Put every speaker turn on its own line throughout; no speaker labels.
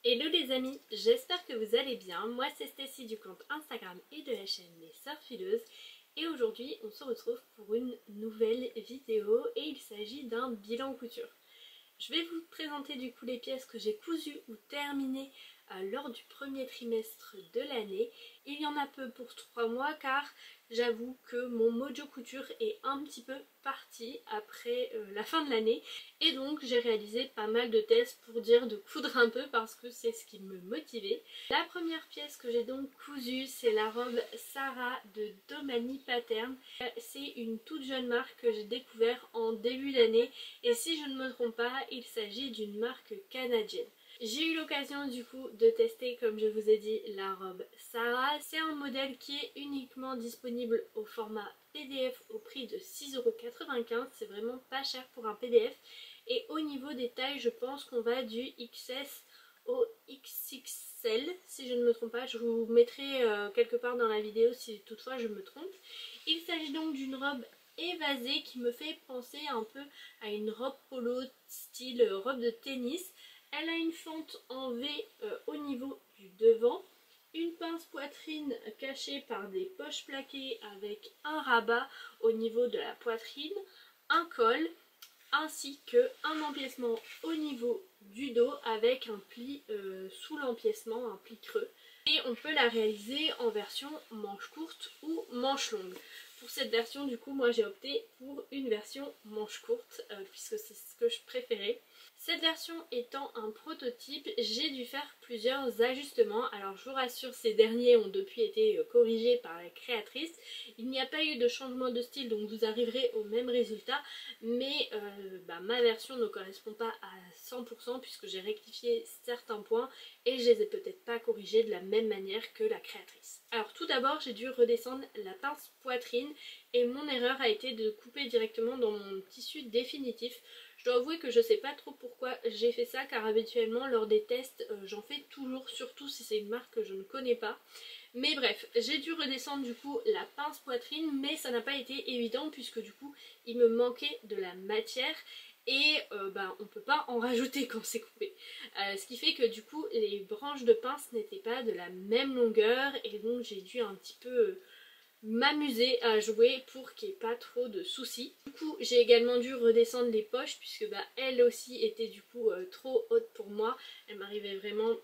Hello les amis, j'espère que vous allez bien. Moi c'est Stacy du compte Instagram et de la chaîne Les Sœurs Fileuses. Et aujourd'hui on se retrouve pour une nouvelle vidéo et il s'agit d'un bilan couture. Je vais vous présenter du coup les pièces que j'ai cousues ou terminées lors du premier trimestre de l'année. Il y en a peu pour 3 mois car j'avoue que mon mojo couture est un petit peu parti après la fin de l'année. Et donc j'ai réalisé pas mal de tests pour dire de coudre un peu parce que c'est ce qui me motivait. La première pièce que j'ai donc cousue c'est la robe Sarah de Domani Pattern. C'est une toute jeune marque que j'ai découvert en début d'année et si je ne me trompe pas il s'agit d'une marque canadienne. J'ai eu l'occasion du coup de tester, comme je vous ai dit, la robe Sarah. C'est un modèle qui est uniquement disponible au format PDF au prix de 6,95 €. C'est vraiment pas cher pour un PDF. Et au niveau des tailles, je pense qu'on va du XS au XXL, si je ne me trompe pas. Je vous mettrai quelque part dans la vidéo si toutefois je me trompe. Il s'agit donc d'une robe évasée qui me fait penser un peu à une robe polo style robe de tennis. Elle a une fente en V au niveau du devant, une pince poitrine cachée par des poches plaquées avec un rabat au niveau de la poitrine, un col, ainsi qu'un empiècement au niveau du dos avec un pli sous l'empiècement, un pli creux. Et on peut la réaliser en version manche courte ou manche longue. Pour cette version du coup moi j'ai opté pour une version manche courte puisque c'est ce que je préférais. Cette version étant un prototype, j'ai dû faire plusieurs ajustements. Alors je vous rassure, ces derniers ont depuis été corrigés par la créatrice. Il n'y a pas eu de changement de style donc vous arriverez au même résultat. Mais ma version ne correspond pas à 100% puisque j'ai rectifié certains points et je les ai peut-être pas corrigés de la même manière que la créatrice. Alors tout d'abord j'ai dû redescendre la pince poitrine et mon erreur a été de couper directement dans mon tissu définitif. Je dois avouer que je sais pas trop pourquoi j'ai fait ça car habituellement lors des tests j'en fais toujours, surtout si c'est une marque que je ne connais pas. Mais bref, j'ai dû redescendre du coup la pince poitrine mais ça n'a pas été évident puisque du coup il me manquait de la matière et on peut pas en rajouter quand c'est coupé. Ce qui fait que du coup les branches de pince n'étaient pas de la même longueur et donc j'ai dû un petit peu m'amuser à jouer pour qu'il n'y ait pas trop de soucis. Du coup j'ai également dû redescendre les poches puisque elles aussi étaient du coup trop hautes pour moi. Elles m'arrivaient vraiment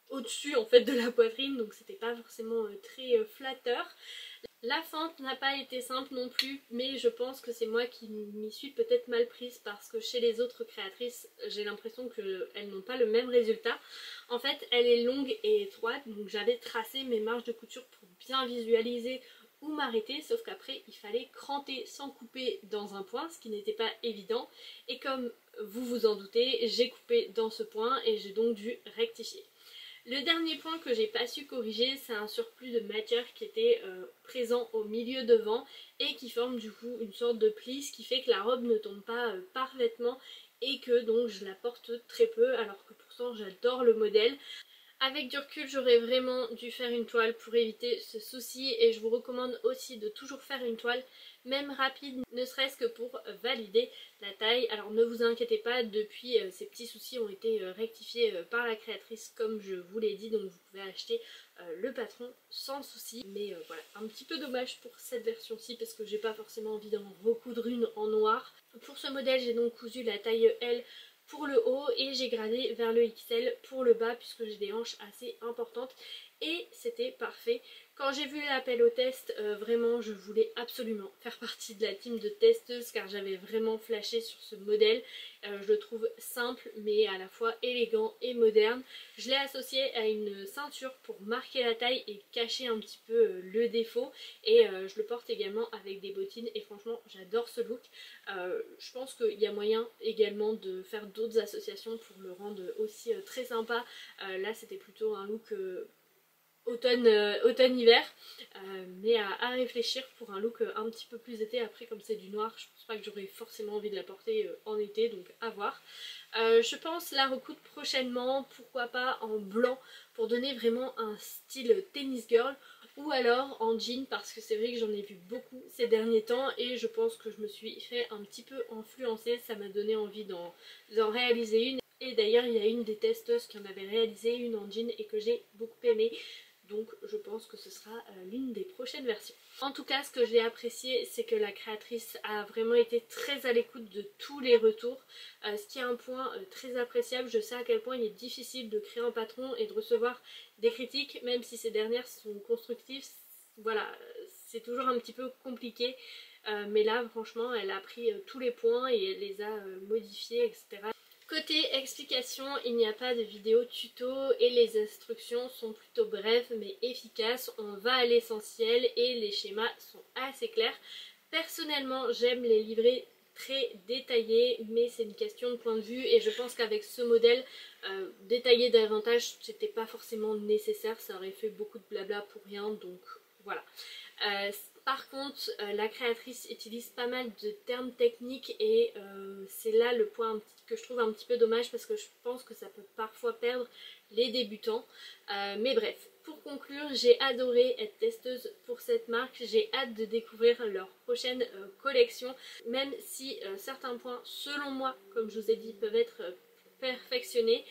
au-dessus en fait de la poitrine donc c'était pas forcément très flatteur. La fente n'a pas été simple non plus mais je pense que c'est moi qui m'y suis peut-être mal prise parce que chez les autres créatrices j'ai l'impression qu'elles n'ont pas le même résultat. En fait elle est longue et étroite donc j'avais tracé mes marges de couture pour bien visualiser où m'arrêter sauf qu'après il fallait cranter sans couper dans un point ce qui n'était pas évident et comme vous vous en doutez j'ai coupé dans ce point et j'ai donc dû rectifier. Le dernier point que j'ai pas su corriger c'est un surplus de matière qui était présent au milieu devant et qui forme du coup une sorte de pli, ce qui fait que la robe ne tombe pas parfaitement et que donc je la porte très peu alors que pourtant j'adore le modèle. Avec du recul j'aurais vraiment dû faire une toile pour éviter ce souci et je vous recommande aussi de toujours faire une toile même rapide ne serait-ce que pour valider la taille. Alors ne vous inquiétez pas, depuis ces petits soucis ont été rectifiés par la créatrice comme je vous l'ai dit donc vous pouvez acheter le patron sans souci. Mais voilà, un petit peu dommage pour cette version-ci parce que j'ai pas forcément envie d'en recoudre une en noir. Pour ce modèle j'ai donc cousu la taille L pour le haut et j'ai gradé vers le XL pour le bas puisque j'ai des hanches assez importantes et c'était parfait. Quand j'ai vu l'appel au test, vraiment je voulais absolument faire partie de la team de testeuses car j'avais vraiment flashé sur ce modèle. Je le trouve simple mais à la fois élégant et moderne. Je l'ai associé à une ceinture pour marquer la taille et cacher un petit peu le défaut et je le porte également avec des bottines et franchement j'adore ce look. Je pense qu'il y a moyen également de faire d'autres associations pour le rendre aussi très sympa. Là c'était plutôt un look automne-hiver mais à réfléchir pour un look un petit peu plus été. Après comme c'est du noir je pense pas que j'aurais forcément envie de la porter en été donc à voir. Je pense la recoudre prochainement, pourquoi pas en blanc pour donner vraiment un style tennis girl ou alors en jean parce que c'est vrai que j'en ai vu beaucoup ces derniers temps et je pense que je me suis fait un petit peu influencer, ça m'a donné envie d'en réaliser une. et d'ailleurs il y a une des testeuses qui en avait réalisé une en jean et que j'ai beaucoup aimé. Donc je pense que ce sera l'une des prochaines versions. En tout cas, ce que j'ai apprécié, c'est que la créatrice a vraiment été très à l'écoute de tous les retours, ce qui est un point très appréciable. Je sais à quel point il est difficile de créer un patron et de recevoir des critiques, même si ces dernières sont constructives. Voilà, c'est toujours un petit peu compliqué, mais là franchement elle a pris tous les points et elle les a modifiés, etc. Côté explication, il n'y a pas de vidéo tuto et les instructions sont plutôt brèves mais efficaces. On va à l'essentiel et les schémas sont assez clairs. Personnellement, j'aime les livrets très détaillés, mais c'est une question de point de vue et je pense qu'avec ce modèle, détailler davantage, c'était pas forcément nécessaire, ça aurait fait beaucoup de blabla pour rien, donc voilà. Par contre, la créatrice utilise pas mal de termes techniques et c'est là le point que je trouve un petit peu dommage parce que je pense que ça peut parfois perdre les débutants. Mais bref, pour conclure, j'ai adoré être testeuse pour cette marque, j'ai hâte de découvrir leur prochaine collection, même si certains points, selon moi, comme je vous ai dit, peuvent être perfectionné,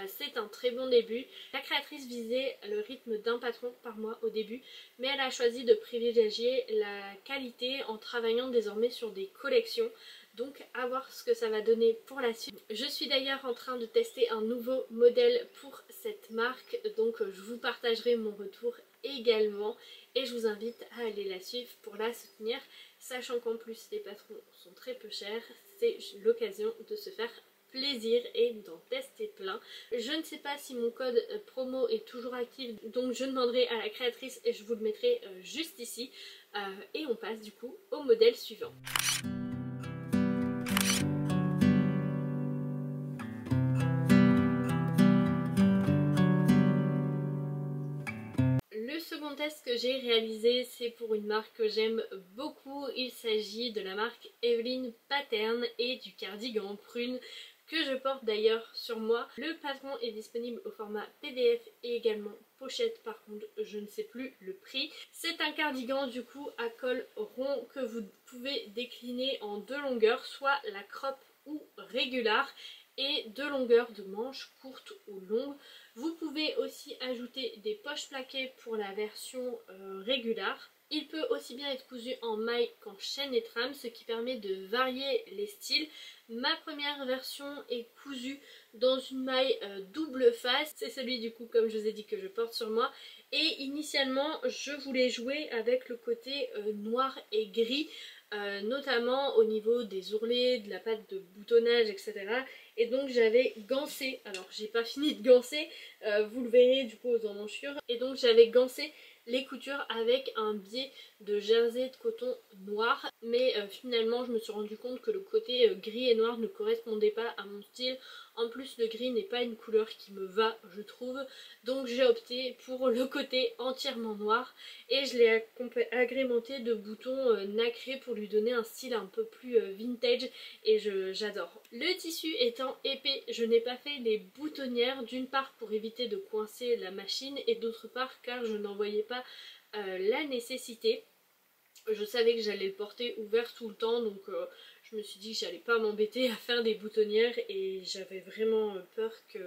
c'est un très bon début. La créatrice visait le rythme d'un patron par mois au début, mais elle a choisi de privilégier la qualité en travaillant désormais sur des collections. Donc à voir ce que ça va donner pour la suite. Je suis d'ailleurs en train de tester un nouveau modèle pour cette marque, donc je vous partagerai mon retour également et je vous invite à aller la suivre pour la soutenir, sachant qu'en plus les patrons sont très peu chers, c'est l'occasion de se faire plaisir et d'en tester plein. Je ne sais pas si mon code promo est toujours actif, donc je demanderai à la créatrice et je vous le mettrai juste ici. Et on passe du coup au modèle suivant. Le second test que j'ai réalisé, c'est pour une marque que j'aime beaucoup. Il s'agit de la marque Evelyn Pattern et du cardigan prune que je porte d'ailleurs sur moi. Le patron est disponible au format PDF et également pochette, par contre je ne sais plus le prix. C'est un cardigan du coup à col rond que vous pouvez décliner en deux longueurs, soit la crop ou régular, et deux longueurs de manches courtes ou longues. Vous pouvez aussi ajouter des poches plaquées pour la version régular. Il peut aussi bien être cousu en maille qu'en chaîne et trame, ce qui permet de varier les styles. Ma première version est cousue dans une maille double face, c'est celui du coup comme je vous ai dit que je porte sur moi. Et initialement je voulais jouer avec le côté noir et gris, notamment au niveau des ourlets, de la patte de boutonnage, etc. Et donc j'avais gancé, alors j'ai pas fini de gancer, vous le verrez du coup aux emmanchures, et donc j'avais gancé les coutures avec un biais de jersey de coton noir, mais finalement je me suis rendu compte que le côté gris et noir ne correspondait pas à mon style. En plus le gris n'est pas une couleur qui me va, je trouve, donc j'ai opté pour le côté entièrement noir et je l'ai agrémenté de boutons nacrés pour lui donner un style un peu plus vintage et j'adore. Le tissu étant épais, je n'ai pas fait les boutonnières, d'une part pour éviter de coincer la machine et d'autre part car je n'en voyais pas la nécessité. Je savais que j'allais le porter ouvert tout le temps, donc je me suis dit que j'allais pas m'embêter à faire des boutonnières et j'avais vraiment peur que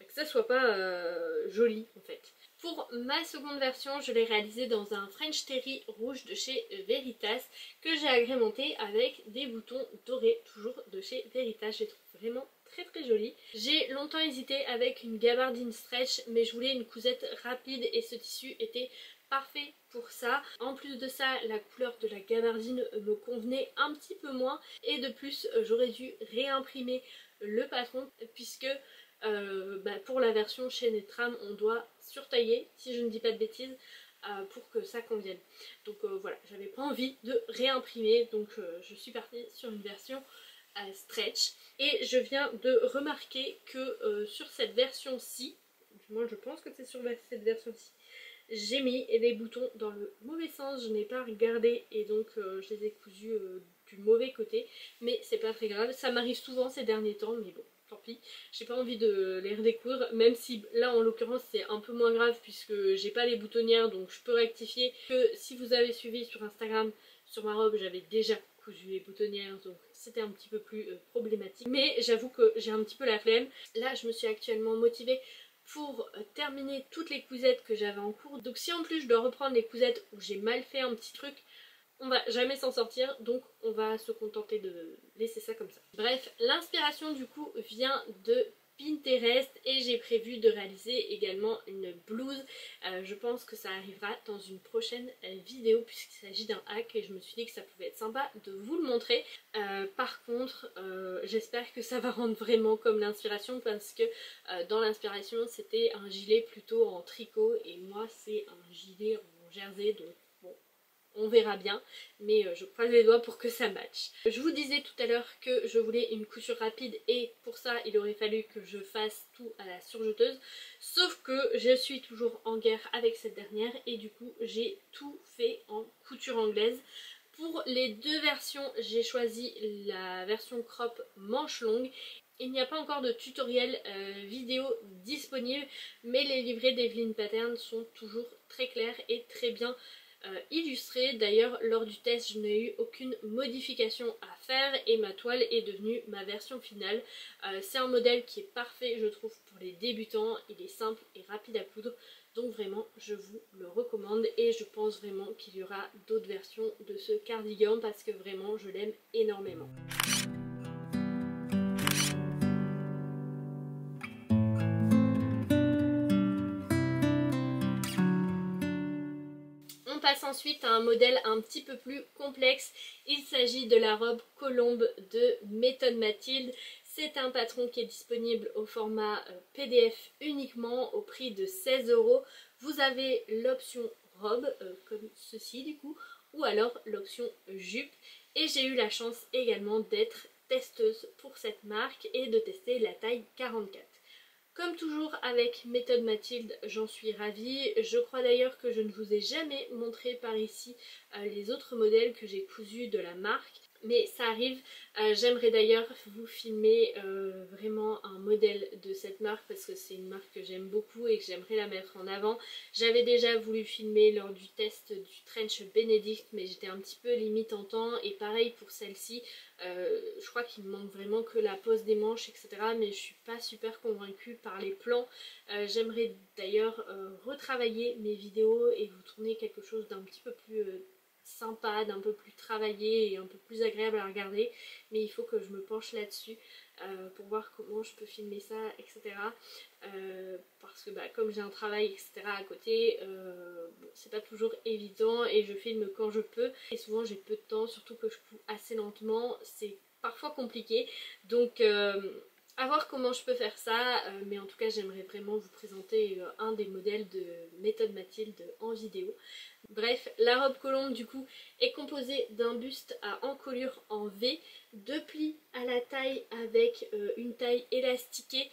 ça soit pas joli en fait. Pour ma seconde version, je l'ai réalisée dans un French Terry rouge de chez Veritas que j'ai agrémenté avec des boutons dorés, toujours de chez Veritas. Je les trouve vraiment très très jolis. J'ai longtemps hésité avec une gabardine stretch, mais je voulais une cousette rapide et ce tissu était parfait pour ça. En plus de ça, la couleur de la gabardine me convenait un petit peu moins et de plus j'aurais dû réimprimer le patron puisque pour la version chaîne et trame on doit surtailler, si je ne dis pas de bêtises, pour que ça convienne. Donc voilà, j'avais pas envie de réimprimer, donc je suis partie sur une version stretch. Et je viens de remarquer que sur cette version-ci, du moins je pense que c'est sur cette version-ci, j'ai mis les boutons dans le mauvais sens, je n'ai pas regardé et donc je les ai cousus du mauvais côté, mais c'est pas très grave, ça m'arrive souvent ces derniers temps, mais bon, tant pis, j'ai pas envie de les redécoudre, même si là en l'occurrence c'est un peu moins grave puisque j'ai pas les boutonnières, donc je peux rectifier que si vous avez suivi sur Instagram, sur ma robe j'avais déjà cousu les boutonnières, donc c'était un petit peu plus problématique. Mais j'avoue que j'ai un petit peu la flemme. Là je me suis actuellement motivée pour terminer toutes les cousettes que j'avais en cours. Donc si en plus je dois reprendre les cousettes où j'ai mal fait un petit truc, on va jamais s'en sortir, donc on va se contenter de laisser ça comme ça. Bref, l'inspiration du coup vient de Pinterest et j'ai prévu de réaliser également une blouse. Je pense que ça arrivera dans une prochaine vidéo puisqu'il s'agit d'un hack et je me suis dit que ça pouvait être sympa de vous le montrer. Par contre, j'espère que ça va rendre vraiment comme l'inspiration parce que dans l'inspiration c'était un gilet plutôt en tricot et moi c'est un gilet en jersey, donc bon, on verra bien, mais je croise les doigts pour que ça matche. Je vous disais tout à l'heure que je voulais une couture rapide et pour ça il aurait fallu que je fasse tout à la surjeteuse, sauf que je suis toujours en guerre avec cette dernière et du coup j'ai tout fait en couture anglaise. Pour les deux versions, j'ai choisi la version crop manche longue. Il n'y a pas encore de tutoriel vidéo disponible, mais les livrets d'Evelyn Pattern sont toujours très clairs et très bien illustré. D'ailleurs lors du test je n'ai eu aucune modification à faire et ma toile est devenue ma version finale. C'est un modèle qui est parfait je trouve pour les débutants, il est simple et rapide à coudre, donc vraiment je vous le recommande et je pense vraiment qu'il y aura d'autres versions de ce cardigan parce que vraiment je l'aime énormément. On passe ensuite à un modèle un petit peu plus complexe. Il s'agit de la robe Colombe de Méthode Mathilde. C'est un patron qui est disponible au format PDF uniquement au prix de 16 €. Vous avez l'option robe comme ceci du coup, ou alors l'option jupe. Et j'ai eu la chance également d'être testeuse pour cette marque et de tester la taille 44. Comme toujours avec Méthode Mathilde, j'en suis ravie. Je crois d'ailleurs que je ne vous ai jamais montré par ici les autres modèles que j'ai cousus de la marque. Mais ça arrive, j'aimerais d'ailleurs vous filmer vraiment un modèle de cette marque parce que c'est une marque que j'aime beaucoup et que j'aimerais la mettre en avant. J'avais déjà voulu filmer lors du test du Trench Benedict mais j'étais un petit peu limite en temps et pareil pour celle-ci. Je crois qu'il me manque vraiment que la pose des manches etc, mais je suis pas super convaincue par les plans. J'aimerais d'ailleurs retravailler mes vidéos et vous tourner quelque chose d'un petit peu plus sympa, d'un peu plus travaillé et un peu plus agréable à regarder, mais il faut que je me penche là-dessus pour voir comment je peux filmer ça etc, parce que comme j'ai un travail etc à côté, bon, c'est pas toujours évident et je filme quand je peux et souvent j'ai peu de temps, surtout que je couds assez lentement, c'est parfois compliqué, donc à voir comment je peux faire ça, mais en tout cas j'aimerais vraiment vous présenter un des modèles de Méthode Mathilde en vidéo. Bref, la robe Colombe du coup est composée d'un buste à encolure en V, deux plis à la taille avec une taille élastiquée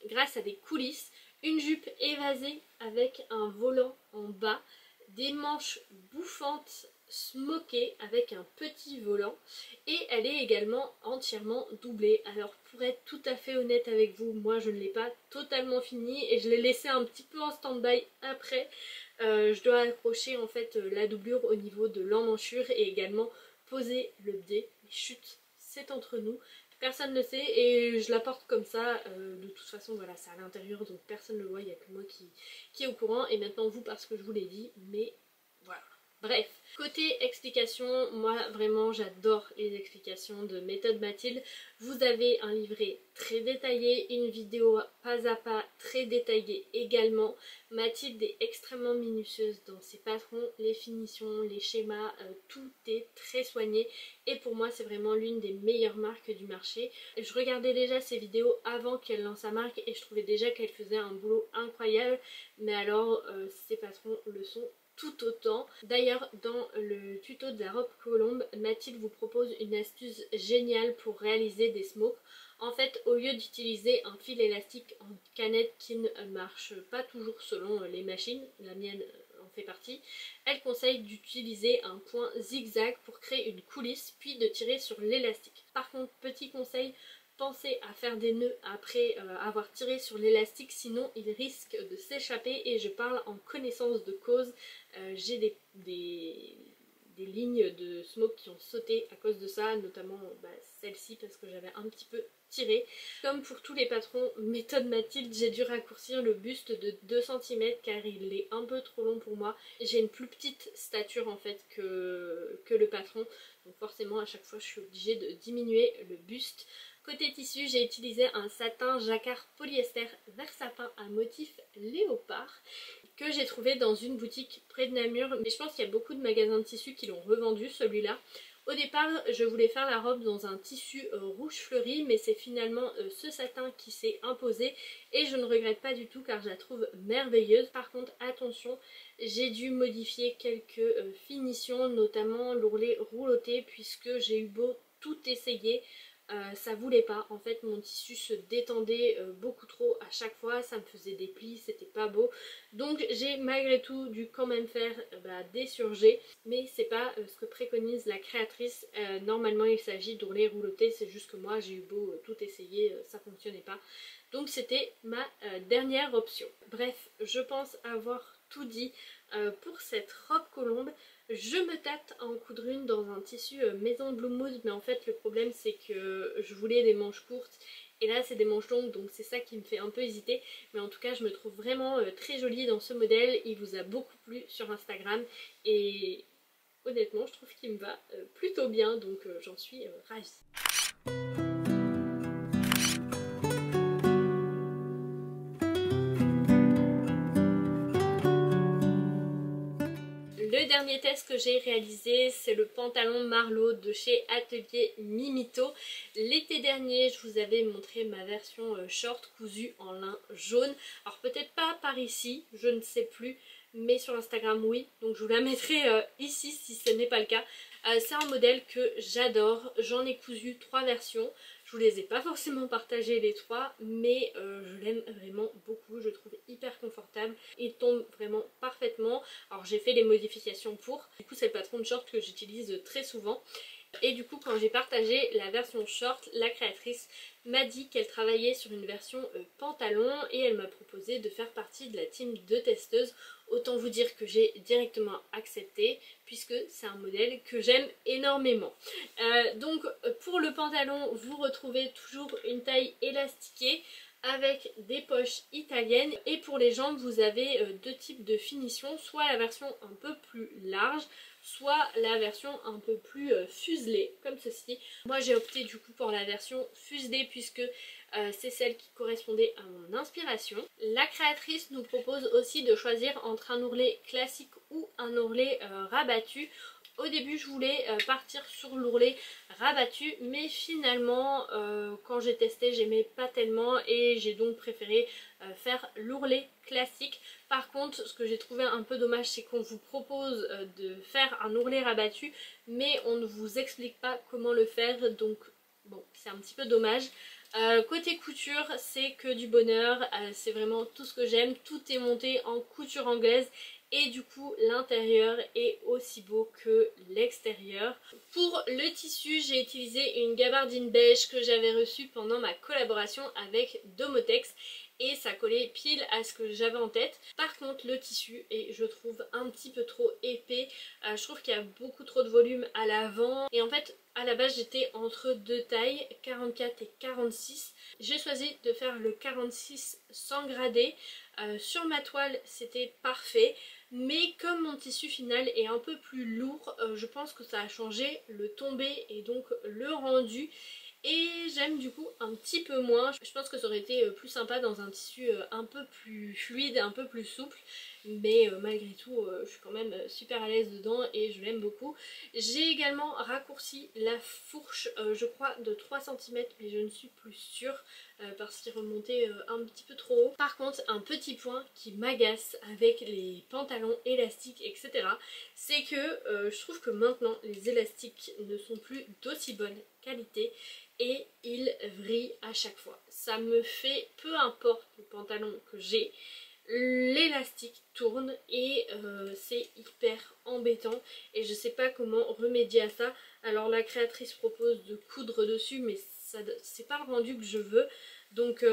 grâce à des coulisses, une jupe évasée avec un volant en bas, des manches bouffantes smokées avec un petit volant et elle est également entièrement doublée. Alors pour être tout à fait honnête avec vous, moi je ne l'ai pas totalement fini et je l'ai laissé un petit peu en stand-by après. Je dois accrocher en fait la doublure au niveau de l'emmanchure et également poser le biais. Mais chut, c'est entre nous, personne ne le sait et je la porte comme ça. De toute façon voilà, c'est à l'intérieur donc personne ne le voit, il n'y a que moi qui est au courant et maintenant vous parce que je vous l'ai dit, mais voilà. Bref, côté explication, moi vraiment j'adore les explications de Méthode Mathilde. Vous avez un livret très détaillé, une vidéo pas à pas très détaillée également. Mathilde est extrêmement minutieuse dans ses patrons, les finitions, les schémas, tout est très soigné et pour moi c'est vraiment l'une des meilleures marques du marché. Je regardais déjà ses vidéos avant qu'elle lance sa marque et je trouvais déjà qu'elle faisait un boulot incroyable, mais alors ses patrons le sont tout autant. D'ailleurs dans le tuto de la robe Colombe, Mathilde vous propose une astuce géniale pour réaliser des smokes. En fait, au lieu d'utiliser un fil élastique en canette qui ne marche pas toujours selon les machines, la mienne en fait partie, elle conseille d'utiliser un point zigzag pour créer une coulisse puis de tirer sur l'élastique. Par contre, petit conseil, pensez à faire des nœuds après avoir tiré sur l'élastique, sinon il risque de s'échapper et je parle en connaissance de cause. J'ai des des lignes de smoke qui ont sauté à cause de ça, notamment celle-ci parce que j'avais un petit peu tiré. Comme pour tous les patrons méthode Mathilde, j'ai dû raccourcir le buste de 2 cm car il est un peu trop long pour moi. J'ai une plus petite stature en fait que le patron, donc forcément à chaque fois je suis obligée de diminuer le buste. Côté tissu, j'ai utilisé un satin jacquard polyester vert sapin à motif léopard que j'ai trouvé dans une boutique près de Namur, mais je pense qu'il y a beaucoup de magasins de tissus qui l'ont revendu celui-là. Au départ, je voulais faire la robe dans un tissu rouge fleuri, mais c'est finalement ce satin qui s'est imposé et je ne regrette pas du tout car je la trouve merveilleuse. Par contre, attention, j'ai dû modifier quelques finitions, notamment l'ourlet rouloté, puisque j'ai eu beau tout essayer. Ça voulait pas, en fait mon tissu se détendait beaucoup trop à chaque fois, ça me faisait des plis, c'était pas beau, donc j'ai malgré tout dû quand même faire des surjets, mais c'est pas ce que préconise la créatrice. Normalement il s'agit d'ourlet rouloté, c'est juste que moi j'ai eu beau tout essayer, ça fonctionnait pas, donc c'était ma dernière option. Bref, je pense avoir tout dit pour cette robe colombe. Je me tâte à en coudre une dans un tissu Maison Bloomwood, mais en fait le problème c'est que je voulais des manches courtes et là c'est des manches longues, donc c'est ça qui me fait un peu hésiter, mais en tout cas je me trouve vraiment très jolie dans ce modèle. Il vous a beaucoup plu sur Instagram et honnêtement je trouve qu'il me va plutôt bien, donc j'en suis ravie. Le dernier test que j'ai réalisé, c'est le pantalon Marlowe de chez Atelier Mimito. L'été dernier, je vous avais montré ma version short cousue en lin jaune. Alors peut-être pas par ici, je ne sais plus, mais sur Instagram oui. Donc je vous la mettrai ici si ce n'est pas le cas. C'est un modèle que j'adore, j'en ai cousu 3 versions. Je vous les ai pas forcément partagées les 3, mais je l'aime vraiment beaucoup, je le trouve hyper confortable. Il tombe vraiment parfaitement. Alors j'ai fait les modifications pour, du coup c'est le patron de short que j'utilise très souvent. Et du coup quand j'ai partagé la version short, la créatrice m'a dit qu'elle travaillait sur une version pantalon et elle m'a proposé de faire partie de la team de testeuses. Autant vous dire que j'ai directement accepté puisque c'est un modèle que j'aime énormément. Donc pour le pantalon, vous retrouvez toujours une taille élastiquée avec des poches italiennes, et pour les jambes vous avez deux types de finition, soit la version un peu plus large, soit la version un peu plus fuselée comme ceci. Moi j'ai opté du coup pour la version fuselée puisque c'est celle qui correspondait à mon inspiration. La créatrice nous propose aussi de choisir entre un ourlet classique ou un ourlet rabattu. Au début je voulais partir sur l'ourlet rabattu, mais finalement quand j'ai testé j'aimais pas tellement et j'ai donc préféré faire l'ourlet classique. Par contre ce que j'ai trouvé un peu dommage, c'est qu'on vous propose de faire un ourlet rabattu mais on ne vous explique pas comment le faire, donc bon c'est un petit peu dommage. Côté couture c'est que du bonheur, c'est vraiment tout ce que j'aime, tout est monté en couture anglaise et du coup l'intérieur est aussi beau que l'extérieur. Pour le tissu j'ai utilisé une gabardine beige que j'avais reçue pendant ma collaboration avec Domotex et ça collait pile à ce que j'avais en tête. Par contre le tissu est, je trouve, un petit peu trop épais, je trouve qu'il y a beaucoup trop de volume à l'avant et en fait à la base j'étais entre deux tailles, 44 et 46. J'ai choisi de faire le 46 sans grader. Sur ma toile c'était parfait, mais comme mon tissu final est un peu plus lourd, je pense que ça a changé le tombé et donc le rendu. Et j'aime du coup un petit peu moins. Je pense que ça aurait été plus sympa dans un tissu un peu plus fluide, un peu plus souple. Mais malgré tout, je suis quand même super à l'aise dedans et je l'aime beaucoup. J'ai également raccourci la fourche, je crois de 3 cm, mais je ne suis plus sûre parce qu'il remontait un petit peu trop haut. Par contre, un petit point qui m'agace avec les pantalons élastiques, etc., c'est que je trouve que maintenant les élastiques ne sont plus d'aussi bonne qualité et ils vrillent à chaque fois. Ça me fait, peu importe le pantalon que j'ai, l'élastique tourne et c'est hyper embêtant et je sais pas comment remédier à ça. Alors la créatrice propose de coudre dessus, mais c'est pas le rendu que je veux, donc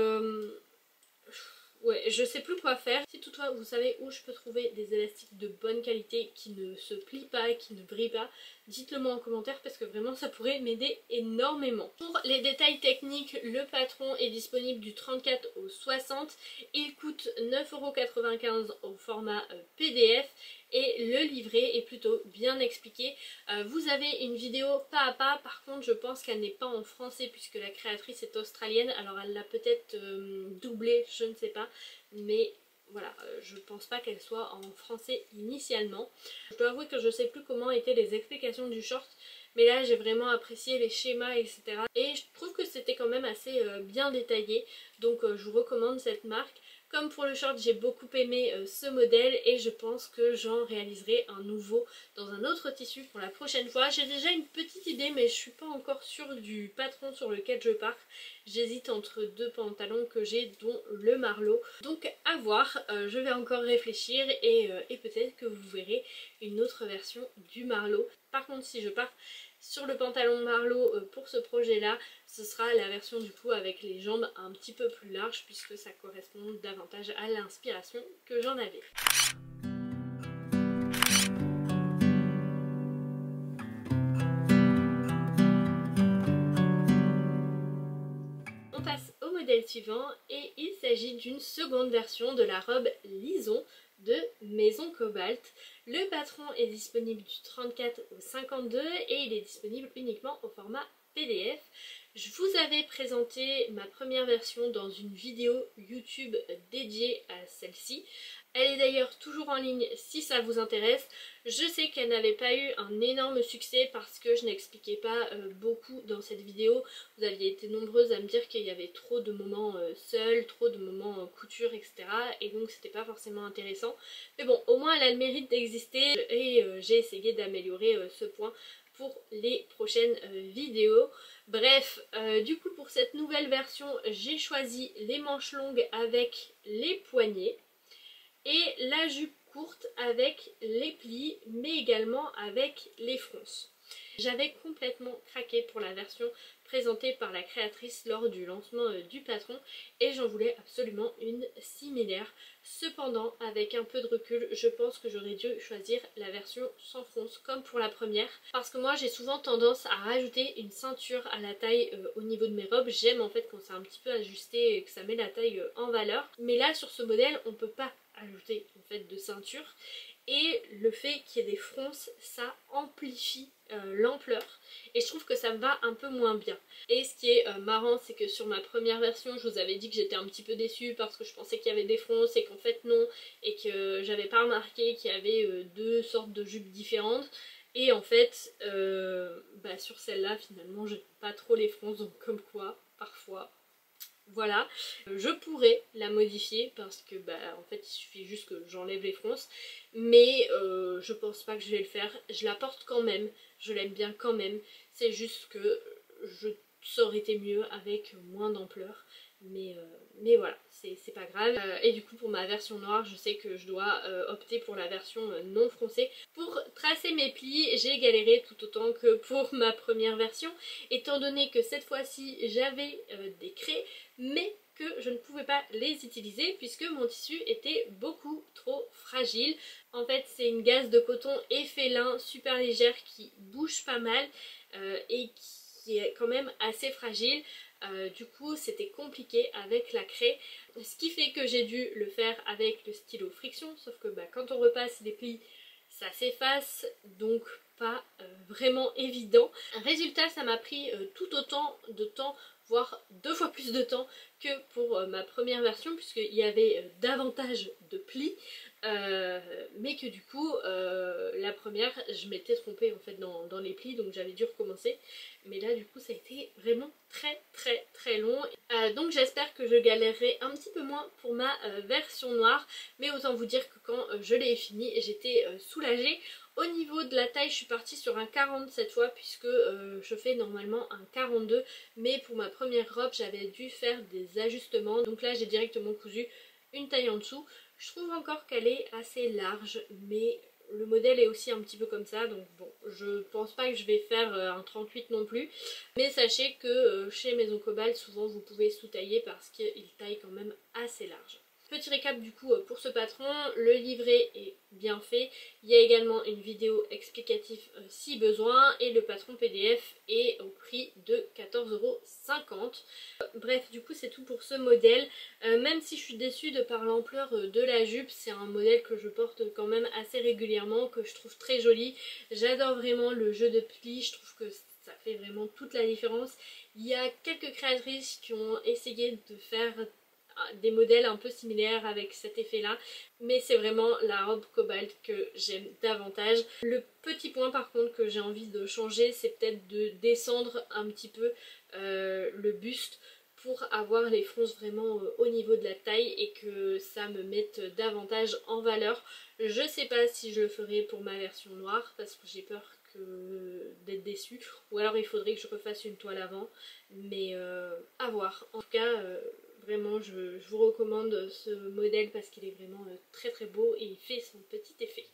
Ouais, je sais plus quoi faire. Si toutefois vous savez où je peux trouver des élastiques de bonne qualité qui ne se plient pas, qui ne brillent pas, dites-le moi en commentaire parce que vraiment ça pourrait m'aider énormément. Pour les détails techniques, le patron est disponible du 34 au 60. Il coûte 9,95 € au format PDF et le livret est plutôt bien expliqué. Vous avez une vidéo pas à pas, par contre je pense qu'elle n'est pas en français puisque la créatrice est australienne, alors elle l'a peut-être doublée, je ne sais pas, mais voilà, je pense pas qu'elle soit en français initialement. Je dois avouer que je sais plus comment étaient les explications du short, mais là j'ai vraiment apprécié les schémas, etc. Et je trouve que c'était quand même assez bien détaillé, donc je vous recommande cette marque. Comme pour le short, j'ai beaucoup aimé ce modèle et je pense que j'en réaliserai un nouveau dans un autre tissu pour la prochaine fois. J'ai déjà une petite idée mais je suis pas encore sûre du patron sur lequel je pars. J'hésite entre deux pantalons que j'ai dont le Marlot. Donc à voir, je vais encore réfléchir et peut-être que vous verrez une autre version du Marlot. Par contre si je pars sur le pantalon Marlot pour ce projet là, ce sera la version du coup avec les jambes un petit peu plus larges puisque ça correspond davantage à l'inspiration que j'en avais. On passe au modèle suivant et il s'agit d'une seconde version de la robe Lison de Maison Cobalt. Le patron est disponible du 34 au 52 et il est disponible uniquement au format PDF. Je vous avais présenté ma première version dans une vidéo YouTube dédiée à celle-ci. Elle est d'ailleurs toujours en ligne si ça vous intéresse. Je sais qu'elle n'avait pas eu un énorme succès parce que je n'expliquais pas beaucoup dans cette vidéo. Vous aviez été nombreuses à me dire qu'il y avait trop de moments seuls, trop de moments couture, etc. Et donc c'était pas forcément intéressant. Mais bon, au moins elle a le mérite d'exister et j'ai essayé d'améliorer ce point pour les prochaines vidéos. Bref, du coup pour cette nouvelle version, j'ai choisi les manches longues avec les poignets et la jupe courte avec les plis mais également avec les fronces. J'avais complètement craqué pour la version présentée par la créatrice lors du lancement du patron et j'en voulais absolument une similaire. Cependant, avec un peu de recul, je pense que j'aurais dû choisir la version sans fronce comme pour la première parce que moi j'ai souvent tendance à rajouter une ceinture à la taille au niveau de mes robes. J'aime en fait quand c'est un petit peu ajusté et que ça met la taille en valeur. Mais là sur ce modèle, on peut pas ajouter en fait de ceinture. Et le fait qu'il y ait des fronces, ça amplifie l'ampleur et je trouve que ça me va un peu moins bien. Et ce qui est marrant, c'est que sur ma première version je vous avais dit que j'étais un petit peu déçue parce que je pensais qu'il y avait des fronces et qu'en fait non, et que j'avais pas remarqué qu'il y avait deux sortes de jupes différentes. Et en fait sur celle-là finalement je n'aime pas trop les fronces, donc comme quoi parfois voilà, je pourrais la modifier parce que en fait il suffit juste que j'enlève les fronces, mais je pense pas que je vais le faire. Je la porte quand même, je l'aime bien quand même, c'est juste que ça aurait été mieux avec moins d'ampleur, mais voilà, c'est pas grave. Et du coup pour ma version noire, je sais que je dois opter pour la version non froncée. Pour tracer mes plis, j'ai galéré tout autant que pour ma première version, étant donné que cette fois-ci j'avais des craies, mais que je ne pouvais pas les utiliser puisque mon tissu était beaucoup trop fragile. En fait c'est une gaze de coton effet lin super légère qui bouge pas mal et qui est quand même assez fragile. Du coup c'était compliqué avec la craie, ce qui fait que j'ai dû le faire avec le stylo friction, sauf que quand on repasse les plis ça s'efface, donc pas vraiment évident. Résultat, ça m'a pris tout autant de temps, voire 2 fois plus de temps que pour ma première version, puisqu'il y avait davantage de plis, mais que du coup la première je m'étais trompée en fait dans les plis, donc j'avais dû recommencer. Mais là du coup ça a été vraiment très long, donc j'espère que je galérerai un petit peu moins pour ma version noire, mais autant vous dire que quand je l'ai fini j'étais soulagée. Au niveau de la taille je suis partie sur un 40 cette fois puisque je fais normalement un 42, mais pour ma première robe j'avais dû faire des ajustements, donc là j'ai directement cousu une taille en dessous. Je trouve encore qu'elle est assez large, mais le modèle est aussi un petit peu comme ça, donc bon, je pense pas que je vais faire un 38 non plus, mais sachez que chez Maison Cobalt souvent vous pouvez sous-tailler parce qu'il taille quand même assez large. Petit récap du coup pour ce patron, le livret est bien fait, il y a également une vidéo explicative si besoin et le patron PDF est au prix de 14,50 €. Bref, du coup c'est tout pour ce modèle, même si je suis déçue de par l'ampleur de la jupe, c'est un modèle que je porte quand même assez régulièrement, que je trouve très joli. J'adore vraiment le jeu de plis, je trouve que ça fait vraiment toute la différence. Il y a quelques créatrices qui ont essayé de faire des modèles un peu similaires avec cet effet là, mais c'est vraiment la robe cobalt que j'aime davantage. Le petit point par contre que j'ai envie de changer, c'est peut-être de descendre un petit peu le buste pour avoir les fronces vraiment au niveau de la taille et que ça me mette davantage en valeur. Je sais pas si je le ferai pour ma version noire parce que j'ai peur d'être déçue, ou alors il faudrait que je refasse une toile avant, mais à voir. En tout cas vraiment je vous recommande ce modèle parce qu'il est vraiment très très beau et il fait son petit effet.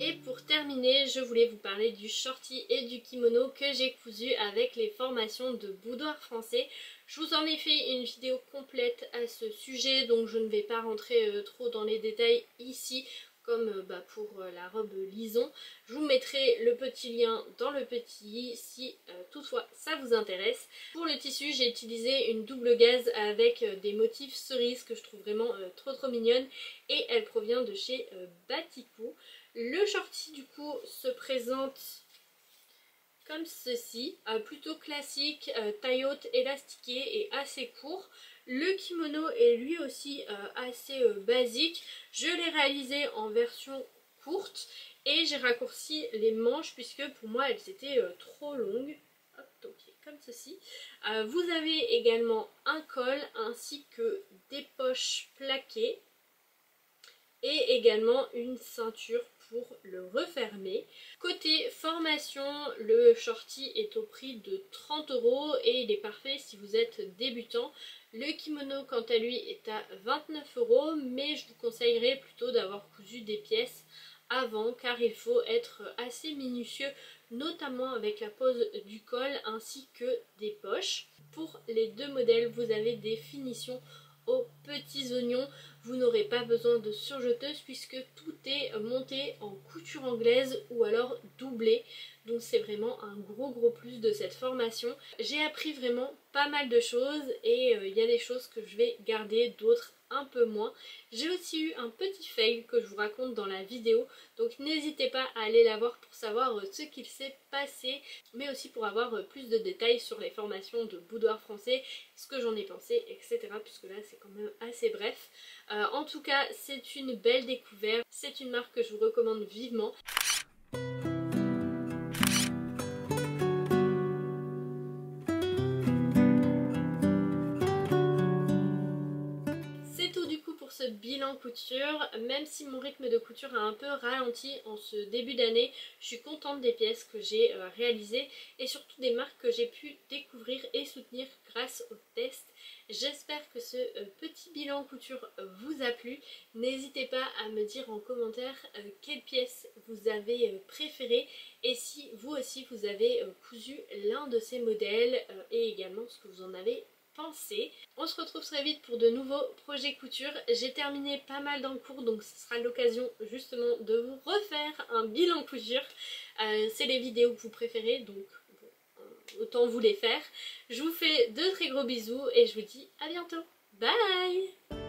Et pour terminer, je voulais vous parler du shorty et du kimono que j'ai cousu avec les formations de Boudoir Français. Je vous en ai fait une vidéo complète à ce sujet, donc je ne vais pas rentrer trop dans les détails ici, comme pour la robe Lison. Je vous mettrai le petit lien dans le petit i si toutefois ça vous intéresse. Pour le tissu, j'ai utilisé une double gaze avec des motifs cerises que je trouve vraiment trop mignonne, et elle provient de chez Batikou. Le shorty du coup se présente comme ceci, plutôt classique, taille haute, élastiquée et assez court. Le kimono est lui aussi assez basique. Je l'ai réalisé en version courte et j'ai raccourci les manches puisque pour moi elles étaient trop longues. Hop, donc comme ceci. Vous avez également un col ainsi que des poches plaquées et également une ceinture pour le refermer. Côté formation, le shorty est au prix de 30 € et il est parfait si vous êtes débutant. Le kimono quant à lui est à 29 € mais je vous conseillerais plutôt d'avoir cousu des pièces avant car il faut être assez minutieux, notamment avec la pose du col ainsi que des poches. Pour les deux modèles, vous avez des finitions aux petits oignons. Vous n'aurez pas besoin de surjeteuse puisque tout est monté en couture anglaise ou alors doublé. Donc c'est vraiment un gros plus de cette formation. J'ai appris vraiment pas mal de choses et il y a des choses que je vais garder, d'autres un peu moins. J'ai aussi eu un petit fail que je vous raconte dans la vidéo, donc n'hésitez pas à aller la voir pour savoir ce qu'il s'est passé, mais aussi pour avoir plus de détails sur les formations de Boudoir Français, ce que j'en ai pensé, etc. puisque là c'est quand même assez bref. En tout cas c'est une belle découverte, c'est une marque que je vous recommande vivement. C'est tout du coup pour ce bilan couture, même si mon rythme de couture a un peu ralenti en ce début d'année, je suis contente des pièces que j'ai réalisées et surtout des marques que j'ai pu découvrir et soutenir grâce au test. J'espère que ce petit bilan couture vous a plu. N'hésitez pas à me dire en commentaire quelle pièce vous avez préférée et si vous aussi vous avez cousu l'un de ces modèles et également ce que vous en avez pensé. On se retrouve très vite pour de nouveaux projets couture. J'ai terminé pas mal dans le cours donc ce sera l'occasion justement de vous refaire un bilan couture. C'est les vidéos que vous préférez donc autant vous les faire. Je vous fais de très gros bisous et je vous dis à bientôt. Bye!